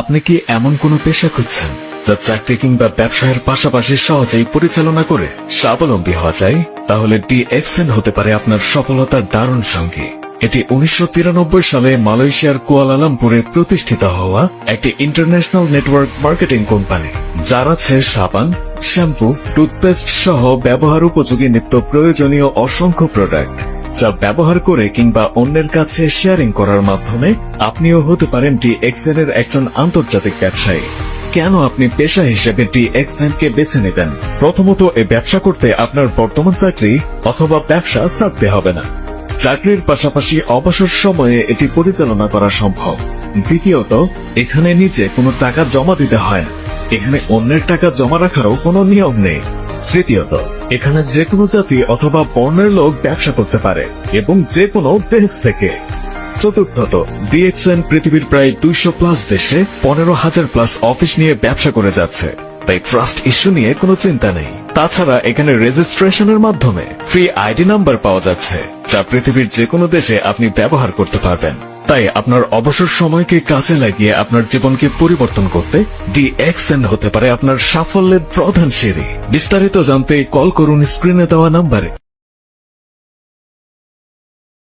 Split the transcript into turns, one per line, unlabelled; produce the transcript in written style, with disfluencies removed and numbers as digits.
আপনি কি এমন কোনো পেশা খুঁজছেন যা চাকরি কিংবা ব্যবসায়ের পাশাপাশি সহজেই পরিচালনা করে স্বাবলম্বী হওয়া যায়? তাহলে DXN হতে পারে আপনার সফলতার দারুণ সঙ্গী। এটি 1993 সালে মালয়েশিয়ার কুয়ালালামপুরে প্রতিষ্ঠিত হওয়া একটি ইন্টারন্যাশনাল নেটওয়ার্ক মার্কেটিং কোম্পানি, যার আছে সাবান, শ্যাম্পু, টুথপেস্ট সহ ব্যবহার উপযোগী নিত্য প্রয়োজনীয় অসংখ্য প্রোডাক্ট, যা ব্যবহার করে কিংবা অন্যের কাছে শেয়ারিং করার মাধ্যমে আপনিও হতে পারেন DXN এর একজন আন্তর্জাতিক ব্যবসায়ী। কেন আপনি পেশা হিসেবে DXN কে বেছে নেবেন? প্রথমত, এই ব্যবসা করতে আপনার বর্তমান চাকরি অথবা ব্যবসা ছাড়তে হবে না। চাকরির পাশাপাশি অবসর সময়ে এটি পরিচালনা করা সম্ভব। দ্বিতীয়ত, এখানে নিচে কোনো টাকা জমা দিতে হয় না। এখানে অন্যের টাকা জমা রাখারও কোনো নিয়ম নেই। তৃতীয়ত, এখানে যে কোনো জাতি অথবা বর্ণের লোক ব্যবসা করতে পারে এবং যে কোনো দেশ থেকে। চতুর্থত, DXN পৃথিবীর প্রায় 200+ দেশে 15,000+ অফিস নিয়ে ব্যবসা করে যাচ্ছে, তাই ট্রাস্ট ইস্যু নিয়ে কোনো চিন্তা নেই। তাছাড়া এখানে রেজিস্ট্রেশনের মাধ্যমে ফ্রি আইডি নাম্বার পাওয়া যাচ্ছে, যা পৃথিবীর যে কোনো দেশে আপনি ব্যবহার করতে পারবেন। তাই আপনার অবসর সময়কে কাজে লাগিয়ে আপনার জীবনকে পরিবর্তন করতে DXN হতে পারে আপনার সাফল্যের প্রধান সিঁড়ি। বিস্তারিত জানতে কল করুন স্ক্রিনে দেওয়া নাম্বারে।